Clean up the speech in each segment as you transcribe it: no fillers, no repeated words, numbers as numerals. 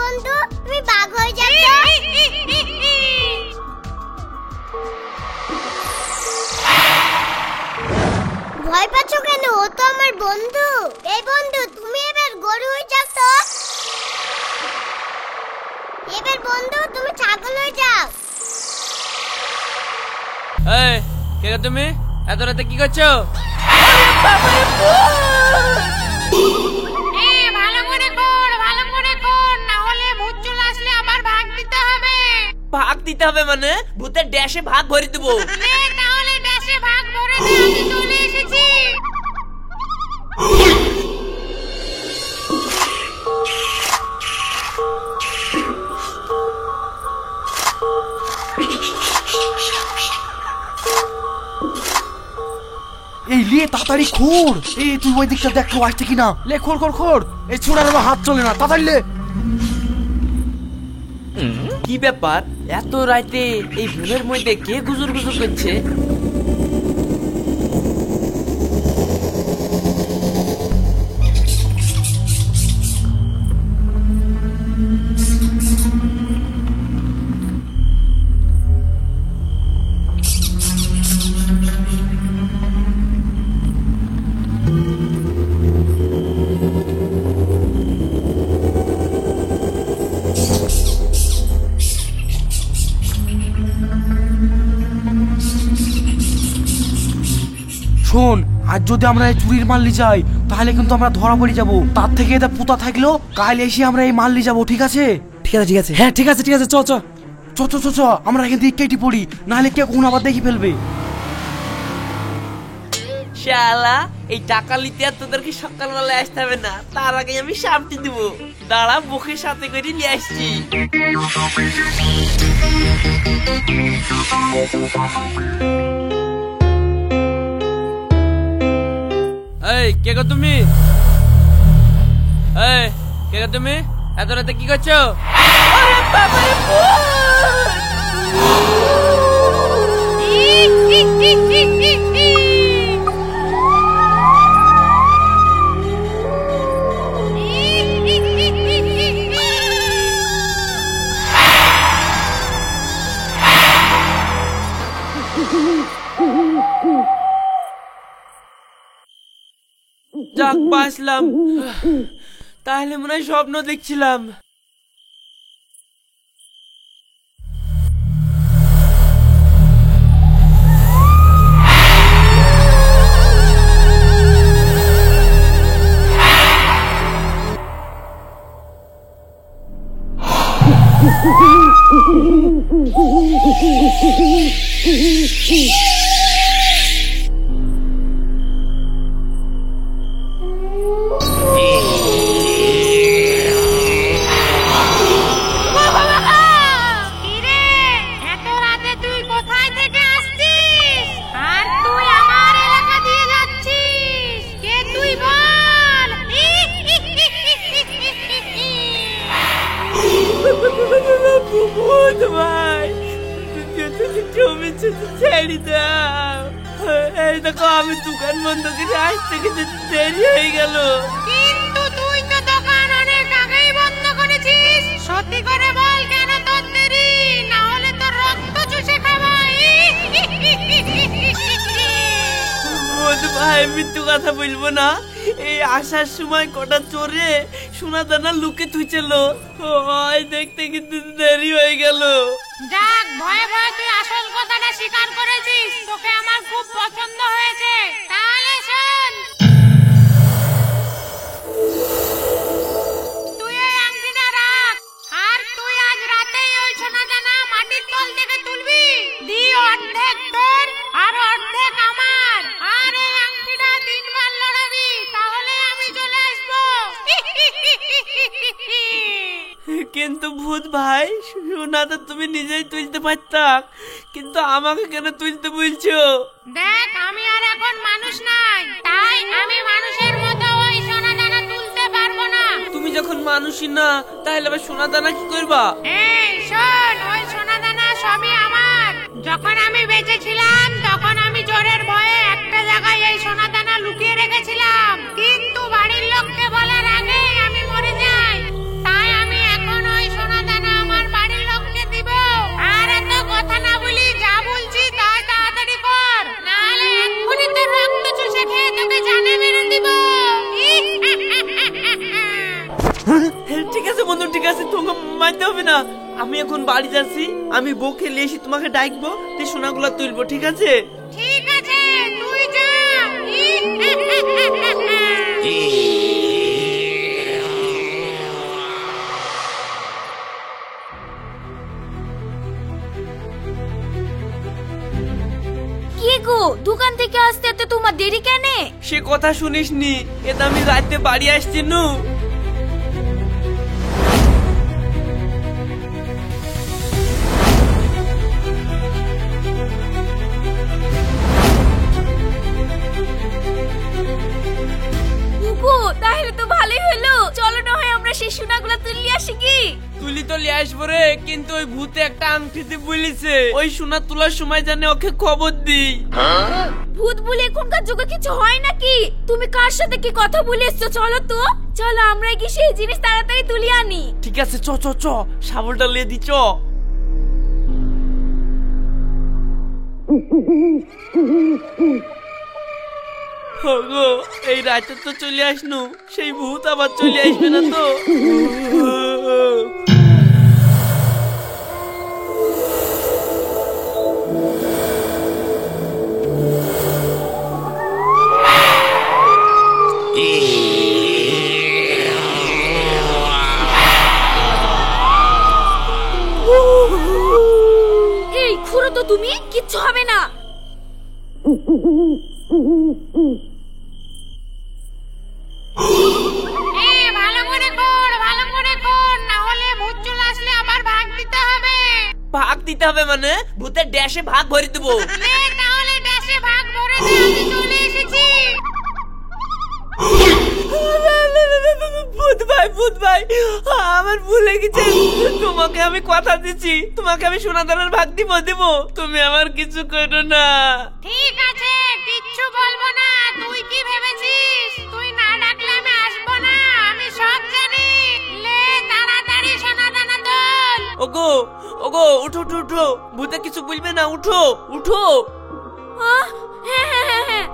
বন্ধু, তুমি বাঘ হয়ে যাও তো। ভয় পাচ্ছ কেন? ও তো আমার বন্ধু। এই বন্ধু, তুমি এবার গরু হয়ে যাও তো। এবার বন্ধু, তুমি ছাগল হয়ে যাও। এই কে তুমি? এত রাতে কি করছো? ভাগ দিতে হবে মানে? ভূতের ড্যাশে ভাগ ভরে দেবো। তাহলে ড্যাশে ভাগ ভরে দে, আমি চলে এসেছি। এই লে তাড়াতাড়ি খোর। এই তুই ওই দিকটা দেখ কেউ আসছে কিনা। লে খোর খোর খোর। এই ছোড়ার আমার হাত চলে না, তাড়াতাড়ি লে। কি ব্যাপার এত রাতে এই ভুলের মধ্যে কে গুজুর গুজুর করছে? শোন, আজ যদি আমরা এই চুরির মাল নিয়ে যাই তাহলে কিন্তু আমরা ধরা পড়ে যাবো। তার থেকে এটা পুতা থাকলো, কাল এসে আমরা এই মাল নিয়ে যাবো। ঠিক আছে? ঠিক আছে ঠিক আছে, হ্যাঁ ঠিক আছে ঠিক আছে, চ চ চ চ চ চ, আমরা এখান থেকে কেটে পড়ি, নাহলে কে কোন আবার দেখি ফেলবে। শালা এই টাকা নিতে আর তোদেরকে সকালবেলা আসতে হবে না, তার আগে আমি সামটি দিব। দাঁড়া, বুকের সাথে করে নিয়ে আসছি। এই কে গো তুমি? এই কে গো তুমি? এত রাতে কি করছো? আরে বাবা রে, যাক বাঁচলাম। তাহলে মনে হয় স্বপ্ন দেখছিলাম। ছেড়ে দাও। এই দেখো, আমি দোকান বন্ধ করে আসতে কিন্তু দেরি হয়ে গেল। কিন্তু তুই তো দোকান অনেক আগেই বন্ধ করেছিস। সত্যি করে বল কেন তোর দেরি, না হলে তো রক্ত চুষে খাবো। ভাই মৃত্যু কথা বলবো না। এই আসার সময় কটা চোরে সোনা দানা লুকে থুইছিল, ওই দেখতে কিন্তু দেরি হয়ে গেল। যাক, ভয়ে ভয়ে তুই আসল কথাটা স্বীকার করেছিস। তোকে আমার খুব পছন্দ হয়েছে। তাহলে শোন, তুই এই আংটিটা রাখ, আর তুই আজ রাতেই ওই সোনা দানা মাটির তল থেকে তুলবি। দি অর্ধেক তোর আর অর্ধেক আমার। আর এই আংটিটা 3 বার লড়াবি, তাহলে আমি চলে আসবো। কিন্তু ভূত ভাই, সোনা তো তুমি নিজেই তুলতে পারতাম, কিন্তু আমাকে কেন তুলতে বলছো? দেখ, আমি আর এখন মানুষ নাই, তাই আমি মানুষের মতো ওই সোনা দানা তুলতে পারবো না। তুমি যখন মানুষই না, তাহলে আবার সোনা দানা কি করবা? এই শোন, ওই সোনা দানা সবই আমার। যখন আমি বেঁচে ছিলাম তখন আমি চোরের ভয়ে একটা জায়গায় এই সোনা দানা লুকিয়ে রেখেছিলাম, কিন্তু বাড়ির লোককে বলার আগে আমি মরে যাই। তাই আমি এখন ওই ঠিক আছে, তোমাকে মানতে হবে না। আমি এখন বাড়ি যাচ্ছি, আমি বউকে নিয়ে এসে তোমাকে ডাকবো, তুই সোনাগুলো তুলবো, ঠিক আছে? ঠিক আছে, তুই যা। কি গো, দোকান থেকে আসতে তো তোমার দেরি কেন? সে কথা শুনিসনি, এটা আমি রাতে বাড়ি আসছি নু। গো, তাহলে তো ভালোই হলো। চলো না হয় আমরা সেই সোনাগুলো তুলি আসি কি? তুলি তো লিয়ে আসবো রে, কিন্তু ওই ভূতে একটা আংটিতে বলিছে, ওই সোনা তোলার সময় জানে ওকে খবর দিই। ভূত বলে এখনকার যুগে কিছু হয় নাকি? তুমি কার সাথে কি কথা বলে এসছো? চলো তো, চলো আমরা কি সেই জিনিস তাড়াতাড়ি তুলি আনি। ঠিক আছে, চ চ চ, শাবলটা লিয়ে দি, চ। গো, এই রাতে তো চলে আসনু, সেই ভূত আবার চলে আসবে না তো? এই খুঁড়ো তো, তুমি কিচ্ছু হবে না। ভালো করে কর, ভালো করে কর, না হলে ভূত চলে আসলে আবার ভাগ দিতে হবে। ভাগ দিতে হবে মানে? ভূতের ড্যাশে ভাগ ভরে দেবো। নে, তাহলে ড্যাশে ভাগ ভরে দে, আমি চলে এসেছি। ভূত ভাই, ভূত ভাই, আমার ভুলে গেছে। তোমাকে আমি কথা দিচ্ছি, তোমাকে আমি সোনা দানার ভাগ দিব। তুমি আমার কিছু করো না। ঠিক আছে, কিচ্ছু বলবো না। তুই কি ভেবেছিস তুই না ডাকলে আমি আসবো না? আমি সব জানি। লে, তাড়াতাড়ি সোনা দানা তোল। ওগো, ওগো, উঠো উঠো উঠো, ভূতে কিছু বলবে না, উঠো উঠো। হ্যাঁ হ্যাঁ হ্যাঁ হ্যাঁ।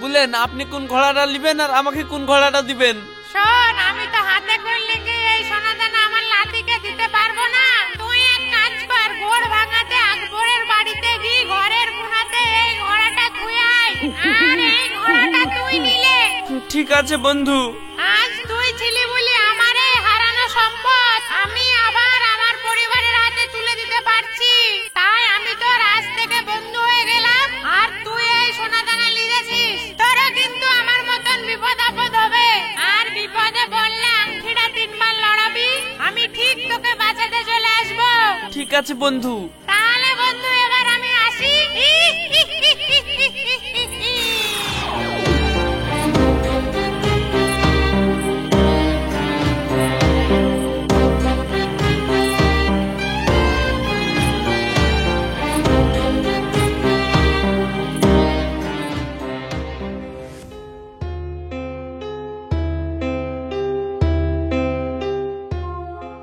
বলেন আপনি কোন ঘোড়াটা দিবেন আর আমাকে কোন ঘোড়াটা দিবেন? শোন, আমি তো হাতে করলে কি এই সোনা দানা আমার লাতিকে দিতে পারবো না। তুই এক কাজ কর, গোড় ভাঙাতে আকবরের বাড়িতে গিয়ে ঘরের কোণাতে এই ঘোড়াটা থুই আয়, আর এই ঘোড়াটা তুই নিলে। ঠিক আছে বন্ধু। আজ তুই ছিলি বলি আমার এই হারানো সম্পদ আমি আবার আমার পরিবারের হাতে তুলে দিতে পারছি। তাই আমি তোর আজ থেকে বন্ধু হয়ে গেলাম, আর তুই এই সোনা দানা লিখেছিস। তোরা কিন্তু আমার মতন বিপদ আপদ হবে, আর বিপদে পড়লে আংটিটা 3 বার লড়াবি, আমি ঠিক তোকে বাঁচাতে চলে আসবো। ঠিক আছে বন্ধু। তাহলে বন্ধু, এবার আমি আসি।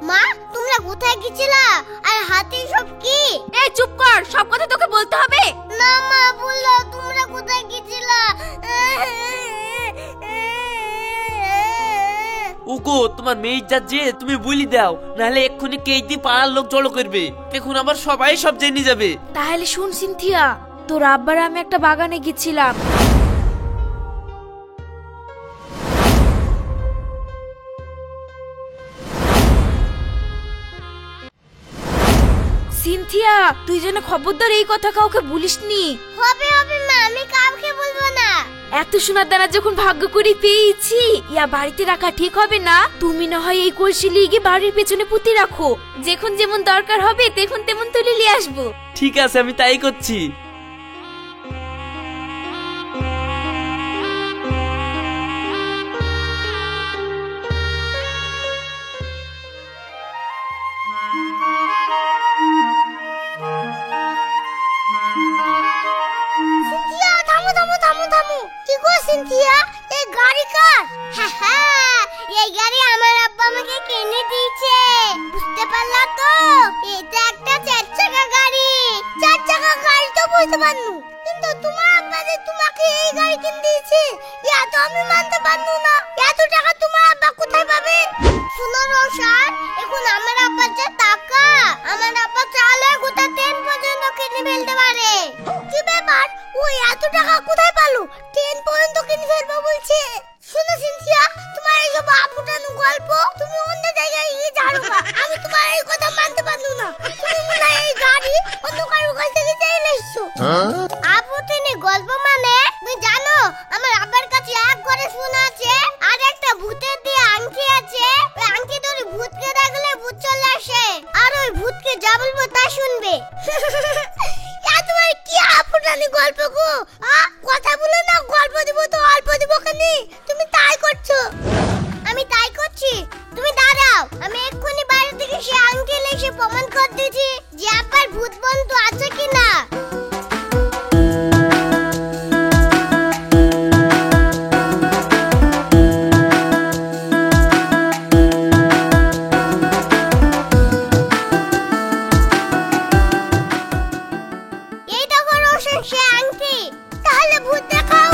মা, তোমরা কোথায় গেছিলা? আর হাতে সব কি? এই চুপ কর, সব কথা তোকে বলতে হবে? না মা, বললো তোমরা কোথায় গেছিলা? ওগো, তোমার মেয়ে যা যে তুমি বলি দাও, নাহলে এক্ষুনি কেইদি পাড়ার লোক জড়ো করবে, এখন আবার সবাই সব জেনে যাবে। তাহলে শুন সিনথিয়া, তোর আব্বার আমি একটা বাগানে গেছিলাম। সিনথিয়া, তুই যেন খবরদার এই কথা কাউকে বলিসনি। হবে হবে মা, আমি কাউকে বলবো না। এত সোনার দানা যখন ভাগ্য করে পেয়েছি, ইয়া বাড়িতে রাখা ঠিক হবে না? তুমি না হয় এই কলসি লিগে বাড়ির পেছনে পুঁতে রাখো, যখন যেমন দরকার হবে তখন তেমন তুলে নিয়ে আসবো। ঠিক আছে, আমি তাই করছি। সিনথিয়া, এই গাড়ি কার? হ্যাঁ, এই গাড়ি আমার আব্বা আমাকে কিনে দিয়েছে। বুঝতে পারলা তো? এটা একটা 4 চাকা গাড়ি। 4 চাকা গাড়ি তো বুঝতে পারনু, কিন্তু তোমার আব্বা যে তোমাকে এই গাড়ি কিনে দিয়েছে ইয়া তো আমি মানতে পারনু না। এত টাকা তোমার আব্বা কোথায় পাবে? শুনো রোশন, এখন আমার আব্বার যে টাকা, আমার আব্বা চালে গোটা 10 পর্যন্ত কিনে ফেলতে পারে। কি ব্যাপার, ও এত টাকা কোথায় পেলো? 10 পর্যন্ত কিনে ফেলবো বলছে। শুনো সিনথিয়া, তোমার এই সব আপুটানো গল্প তুমি অন্য জায়গায় গিয়ে জানো না। আমি তোমার এই কথা মানতে পারবো না। তুমি মনে হয় এই গাড়ি অন্য কারোর কাছ থেকে চাইলে এসছো। আপুটানি গল্প মানে তুমি জানো, আমার আব্বার কাছে এক ঘরে শোনা আছে আর একটা ভূতের দিয়ে আংটি আছে। ওই আংটি ধরে ভূতকে দেখলে ভূত চলে আসে, আর ওই ভূতকে যা বলবো তা শুনবে। তোমার কি আপুটানি গল্প গো? কথা বলো না, গল্প দিব তো অল্প দিব কেন? তুমি তাই করছো। আমি তাই করছি, তুমি দাঁড়াও। আমি এক্ষুনি বাইরে থেকে সে আংটি এসে প্রমাণ করে দিয়েছি যে আব্বার ভূত বন্ধু আছে কিনা। সে আংটি, তাহলে ভূত দেখাও।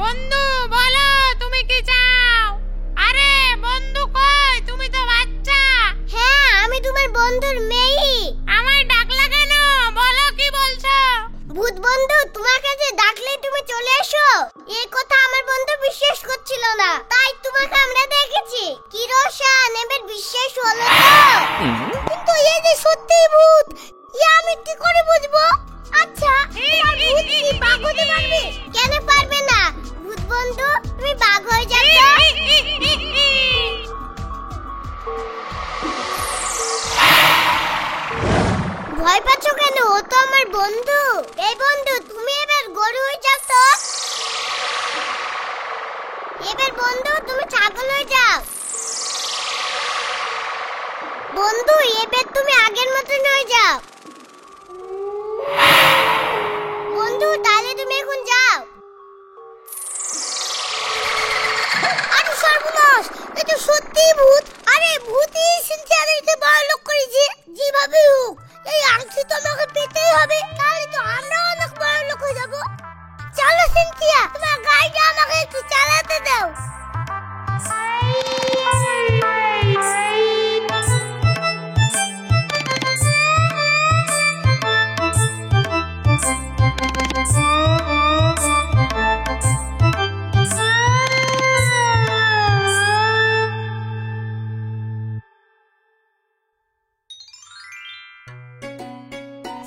বন্ধু বলো তুমি কি চাও? আরে বন্ধু কই? তুমি তো বাচ্চা। হ্যাঁ, আমি তোমার বন্ধুর মেয়ে। আমায় ডাকলা কেন? বলো কি বলছো? ভূত বন্ধু তোমাকে যে ডাকলেই তুমি চলে এসো, এই কথা আমার বন্ধু বিশ্বাস করছিল না, তাই তোমাকে আমরা দেখেছি। কি রোশন, এবার বিশ্বাস হলো তো? কিন্তু এই যে সত্যি ভূত, ইয়া আমি কি করে বুঝবো? আচ্ছা, তোমার ভূত কি বাঘ হতে পারবে? কেন পারবে না? ভূত বন্ধু তুমি বাঘ হয়ে যাবে। ভয় পাচ্ছ কেন? ও তো আমার বন্ধু। এই বন্ধু, তুমি এবার গরু হয়ে যাও তো। এবার বন্ধু তুমি ছাগল হয়ে যাও। বন্ধু এবার তুমি আগের মতন হয়ে যাও। বন্ধু তাহলে তুমি এখন যাও। আরে সর্বনাশ, এটা সত্যি ভূত। আরে ভূতই সিনথিয়াদেরকে বড়লোক করেছে। যেভাবে হোক এই আংটি তো আমাকে পেতেই হবে, তাহলে তো আমরাও অনেক বড়লোক হয়ে যাবো। চলো সিনথিয়া, তোমার গাড়িটা আমাকে একটু চালাতে দাও।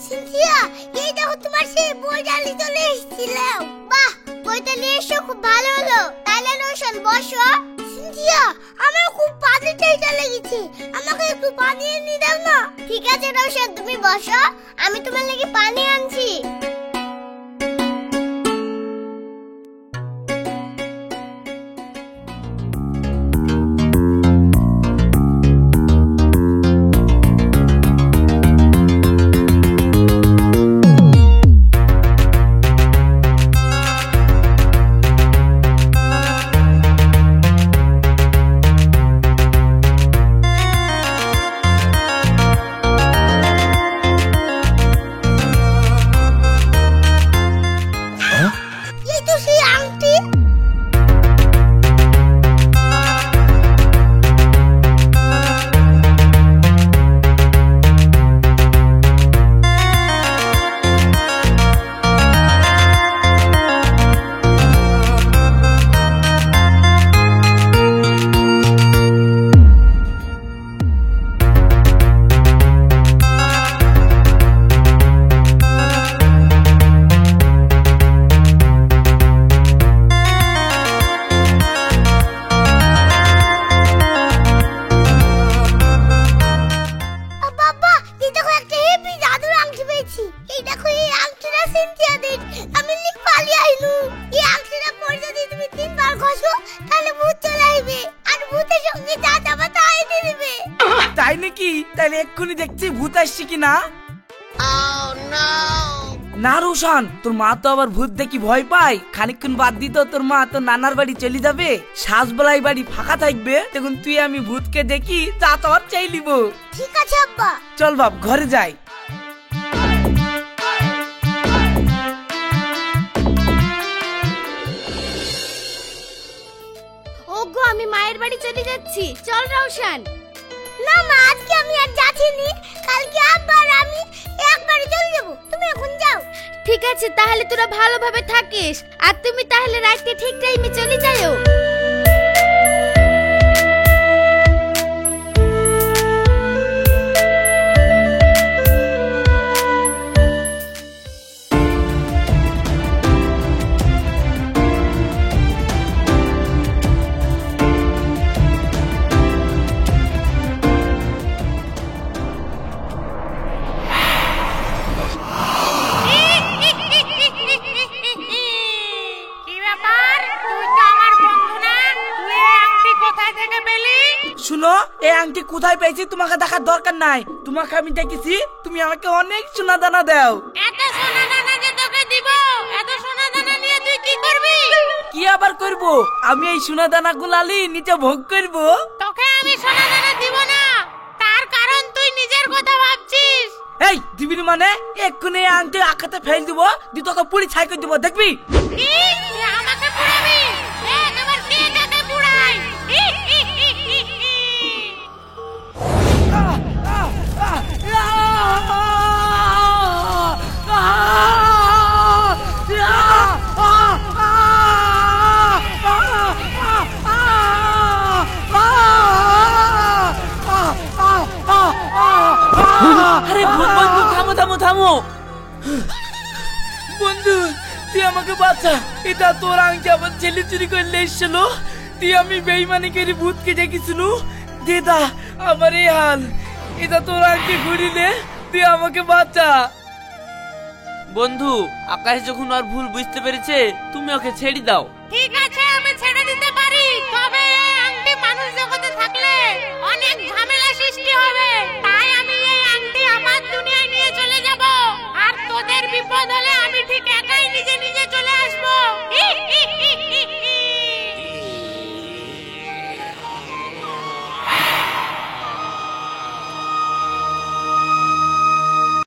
সিনথিয়া, এই দেখো তোমার সেই বইটা নিয়ে চলে এসেছিলাম। বাহ, বইটা নিয়ে এসো, খুব ভালো হলো। তাহলে রোশন বসো। সিনথিয়া, আমার খুব পানি চাইটা লেগেছে, আমাকে একটু পানি এনে দাও না। ঠিক আছে রোশন, তুমি বসো, আমি তোমার লাগি পানি আনছি। দেখি তাহলে এক্ষুনি দেখছি ভূত আসছে কি না। না রোশন, তোর মা তো আবার ভূত দেখি ভয় পায়। খানিকক্ষণ বাদ দিত তোর মা তোর নানার বাড়ি চলে যাবে, সাজবেলায় বাড়ি ফাঁকা থাকবে, তখন তুই আমি ভূতকে দেখি চা তো আর চাই লিব। ঠিক আছে আব্বা। চল বাপ ঘরে যাই। ওগো আমি মায়ের বাড়ি চলে যাচ্ছি, চল রওশন। না মা, আজকে আমি আর যাচ্ছি নি, কালকে আব্বা আর আমি একবারে চলে যাবো, তুমি এখন যাও। ঠিক আছে তাহলে তোরা ভালোভাবে থাকিস, আর তুমি তাহলে রাতে ঠিক টাইমে চলে যাও। কি ব্যাপার, তুই তো আমার বন্ধু না, তুই এই আংটি কোথায় থেকে পেলি? শুনো, এই আংটি কোথায় পেয়েছি তোমাকে দেখার দরকার নাই। তোমাকে আমি দেখেছি, তুমি আমাকে অনেক সোনা দানা দাও। এত সোনা দানা যে তোকে দিব, এত সোনা দানা নিয়ে তুই কি করবি? কি আবার করব? আমি এই সোনা দানা গুলালি নিচে ভোগ করব। তোকে আমি সোনা দানা দিব না, তার কারণ তুই নিজের কথা ভাবছিস। এই দিবিনি মানে এক্ষুনি এই আংটি আখাতে ফেল দিব, দি তোকে পুরি ছাই করে দিব, দেখবি? কি তুই আমাকে পুড়াবি? দেখ এবার কে কাকে পুড়ায়। আরে বন্ধু থামো থামো থামো। বন্ধু তুই আমাকে বাঁচা, এটা তোর আংটি আমার ছেলে চুরি করলে এসেছিল। তুই আমি বেইমানি করে ভূতকে ডেকেছিল, দেদা আমার এই হাল। এটা তোর আংটি ঘুরিলে, তুই আমাকে বাঁচা। বন্ধু, আকাশ যখন আর ভুল বুঝতে পেরেছে, তুমি ওকে ছেড়ে দাও। ঠিক আছে আমি ছেড়ে দিতে পারি, তবে এই